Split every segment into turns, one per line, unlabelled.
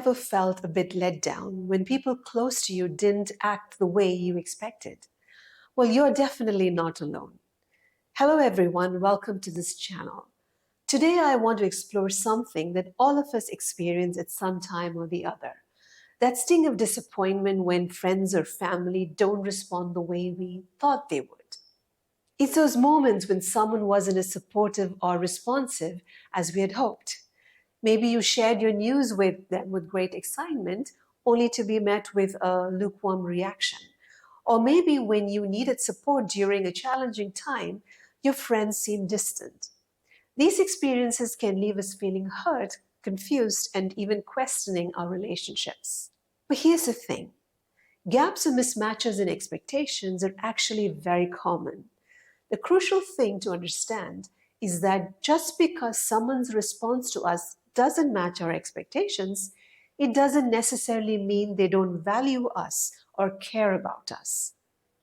ever felt a bit let down when people close to you didn't act the way you expected? Well, you're definitely not alone. Hello, everyone. Welcome to this channel. Today, I want to explore something that all of us experience at some time or the other. That sting of disappointment when friends or family don't respond the way we thought they would. It's those moments when someone wasn't as supportive or responsive as we had hoped. Maybe you shared your news with them with great excitement, only to be met with a lukewarm reaction. Or maybe when you needed support during a challenging time, your friends seemed distant. These experiences can leave us feeling hurt, confused, and even questioning our relationships. But here's the thing, gaps or mismatches in expectations are actually very common. The crucial thing to understand is that just because someone's response to us doesn't match our expectations, it doesn't necessarily mean they don't value us or care about us.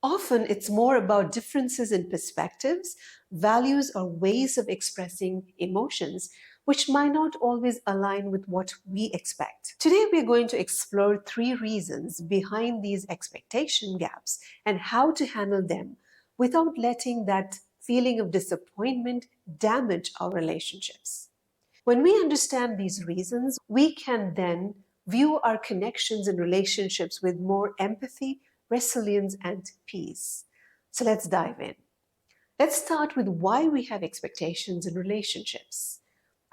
Often it's more about differences in perspectives, values, or ways of expressing emotions, which might not always align with what we expect. Today, we're going to explore 3 reasons behind these expectation gaps and how to handle them without letting that feeling of disappointment damage our relationships. When we understand these reasons, we can then view our connections and relationships with more empathy, resilience, and peace. So let's dive in. Let's start with why we have expectations in relationships.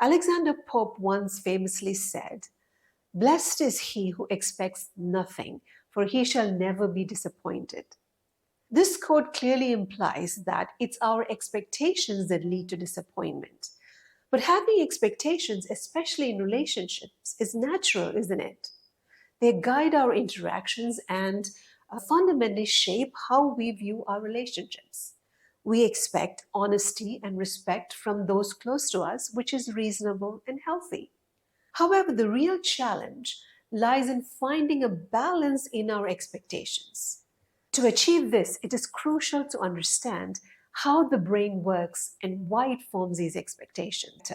Alexander Pope once famously said, "Blessed is he who expects nothing, for he shall never be disappointed." This quote clearly implies that it's our expectations that lead to disappointment. But having expectations, especially in relationships, is natural, isn't it? They guide our interactions and fundamentally shape how we view our relationships. We expect honesty and respect from those close to us, which is reasonable and healthy. However, the real challenge lies in finding a balance in our expectations. To achieve this, it is crucial to understand how the brain works and why it forms these expectations.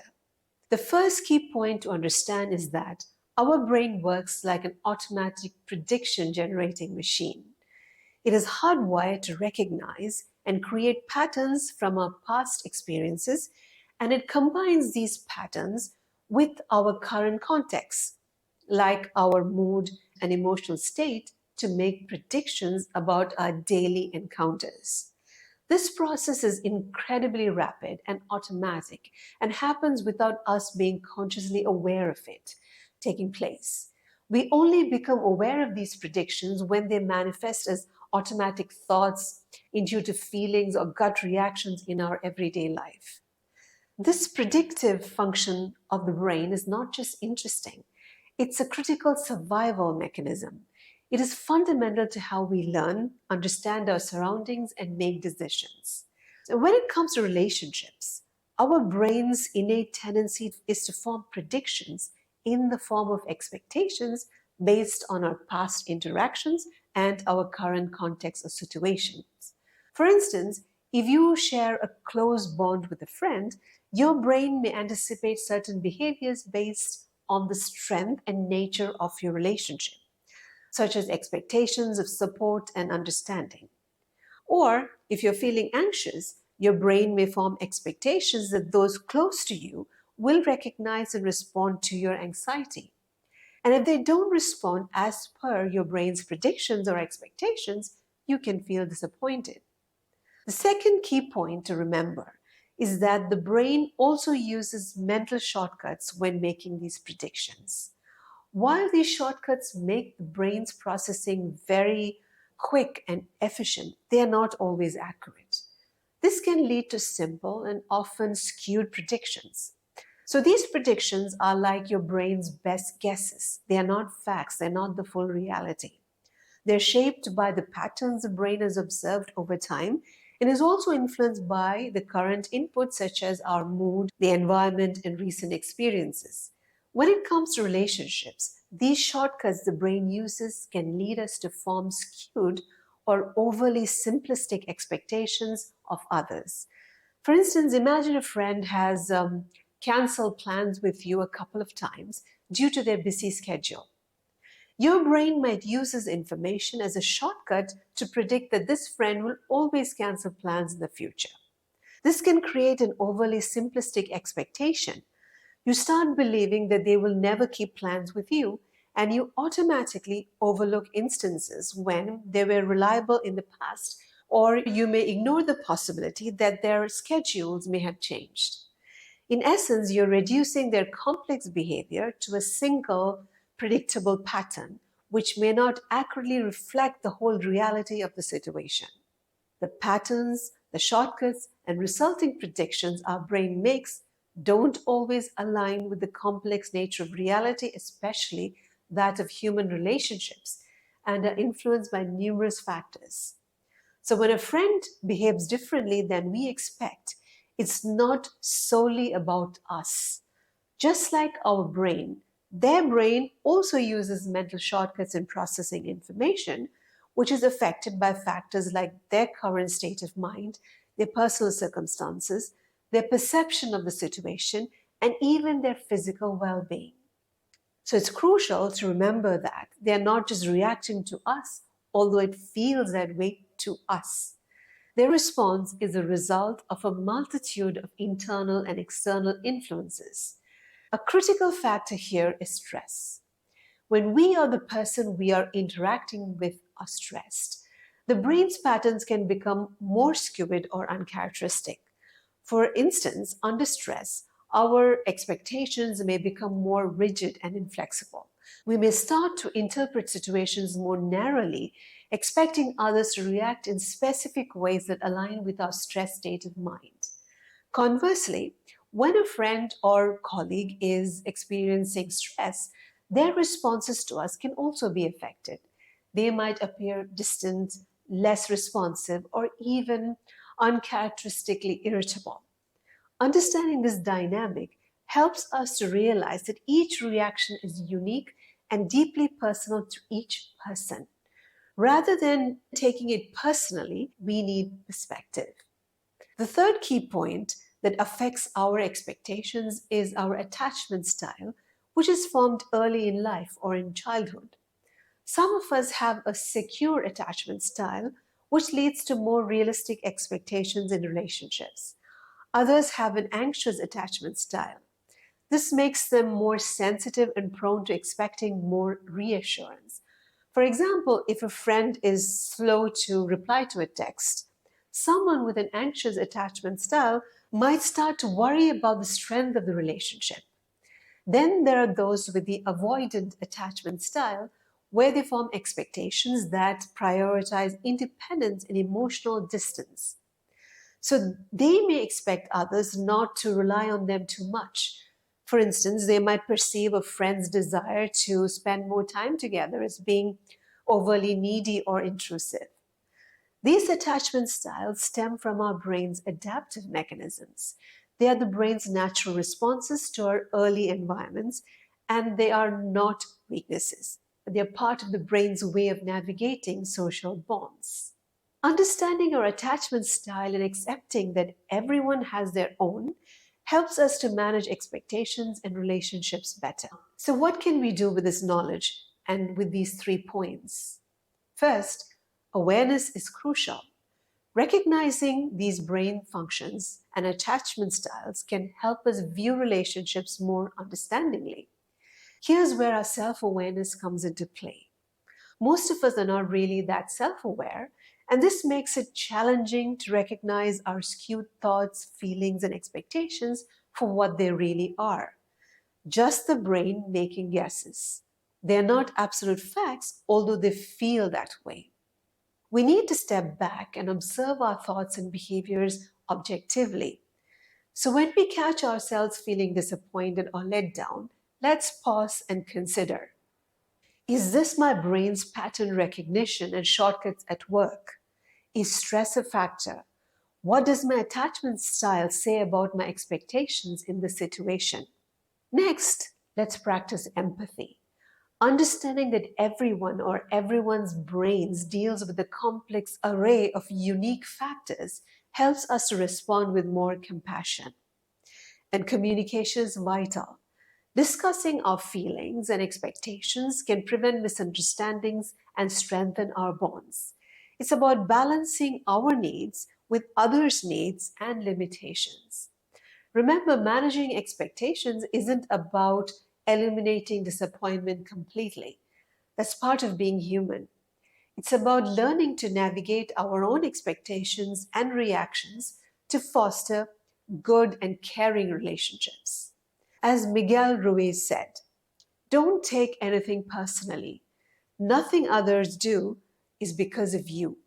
The first key point to understand is that our brain works like an automatic prediction generating machine. It is hardwired to recognize and create patterns from our past experiences, and it combines these patterns with our current context, like our mood and emotional state, to make predictions about our daily encounters. This process is incredibly rapid and automatic and happens without us being consciously aware of it taking place. We only become aware of these predictions when they manifest as automatic thoughts, intuitive feelings, or gut reactions in our everyday life. This predictive function of the brain is not just interesting, it's a critical survival mechanism. It is fundamental to how we learn, understand our surroundings, and make decisions. So when it comes to relationships, our brain's innate tendency is to form predictions in the form of expectations based on our past interactions and our current context or situations. For instance, if you share a close bond with a friend, your brain may anticipate certain behaviors based on the strength and nature of your relationship, such as expectations of support and understanding. Or if you're feeling anxious, your brain may form expectations that those close to you will recognize and respond to your anxiety. And if they don't respond as per your brain's predictions or expectations, you can feel disappointed. The second key point to remember is that the brain also uses mental shortcuts when making these predictions. While these shortcuts make the brain's processing very quick and efficient, they are not always accurate. This can lead to simple and often skewed predictions. So these predictions are like your brain's best guesses. They are not facts, they're not the full reality. They're shaped by the patterns the brain has observed over time and is also influenced by the current inputs such as our mood, the environment, and recent experiences. When it comes to relationships, these shortcuts the brain uses can lead us to form skewed or overly simplistic expectations of others. For instance, imagine a friend has canceled plans with you a couple of times due to their busy schedule. Your brain might use this information as a shortcut to predict that this friend will always cancel plans in the future. This can create an overly simplistic expectation. You start believing that they will never keep plans with you, and you automatically overlook instances when they were reliable in the past, or you may ignore the possibility that their schedules may have changed. In essence, you're reducing their complex behavior to a single predictable pattern, which may not accurately reflect the whole reality of the situation. The patterns, the shortcuts, and resulting predictions our brain makes don't always align with the complex nature of reality, especially that of human relationships, and are influenced by numerous factors. So, when a friend behaves differently than we expect, it's not solely about us. Just like our brain, their brain also uses mental shortcuts in processing information, which is affected by factors like their current state of mind, their personal circumstances, their perception of the situation, and even their physical well being. So it's crucial to remember that they're not just reacting to us, although it feels that way to us. Their response is a result of a multitude of internal and external influences. A critical factor here is stress. When we or the person we are interacting with are stressed, the brain's patterns can become more skewed or uncharacteristic. For instance, under stress, our expectations may become more rigid and inflexible. We may start to interpret situations more narrowly, expecting others to react in specific ways that align with our stress state of mind. Conversely, when a friend or colleague is experiencing stress, their responses to us can also be affected. They might appear distant, less responsive, or even uncharacteristically irritable. Understanding this dynamic helps us to realize that each reaction is unique and deeply personal to each person. Rather than taking it personally, we need perspective. The third key point that affects our expectations is our attachment style, which is formed early in life or in childhood. Some of us have a secure attachment style, which leads to more realistic expectations in relationships. Others have an anxious attachment style. This makes them more sensitive and prone to expecting more reassurance. For example, if a friend is slow to reply to a text, someone with an anxious attachment style might start to worry about the strength of the relationship. Then there are those with the avoidant attachment style, where they form expectations that prioritize independence and emotional distance. So they may expect others not to rely on them too much. For instance, they might perceive a friend's desire to spend more time together as being overly needy or intrusive. These attachment styles stem from our brain's adaptive mechanisms. They are the brain's natural responses to our early environments, and they are not weaknesses. They are part of the brain's way of navigating social bonds. Understanding our attachment style and accepting that everyone has their own helps us to manage expectations and relationships better. So, what can we do with this knowledge and with these 3 points? First, awareness is crucial. Recognizing these brain functions and attachment styles can help us view relationships more understandingly. Here's where our self awareness comes into play. Most of us are not really that self aware, and this makes it challenging to recognize our skewed thoughts, feelings, and expectations for what they really are, just the brain making guesses. They're not absolute facts, although they feel that way. We need to step back and observe our thoughts and behaviors objectively. So when we catch ourselves feeling disappointed or let down, let's pause and consider. Is this my brain's pattern recognition and shortcuts at work? Is stress a factor? What does my attachment style say about my expectations in this situation? Next, let's practice empathy. Understanding that everyone or everyone's brains deals with a complex array of unique factors helps us to respond with more compassion. And communication is vital. Discussing our feelings and expectations can prevent misunderstandings and strengthen our bonds. It's about balancing our needs with others' needs and limitations. Remember, managing expectations isn't about eliminating disappointment completely. That's part of being human. It's about learning to navigate our own expectations and reactions to foster good and caring relationships. As Miguel Ruiz said, don't take anything personally. Nothing others do is because of you.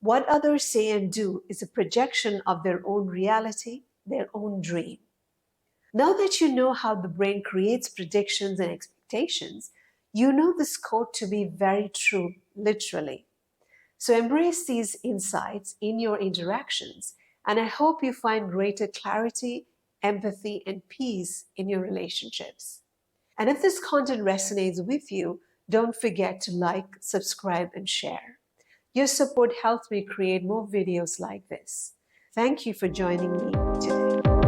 What others say and do is a projection of their own reality, their own dream. Now that you know how the brain creates predictions and expectations, you know this quote to be very true, literally. So embrace these insights in your interactions, and I hope you find greater clarity, empathy, and peace in your relationships. And if this content resonates with you, don't forget to like, subscribe, and share. Your support helps me create more videos like this. Thank you for joining me today.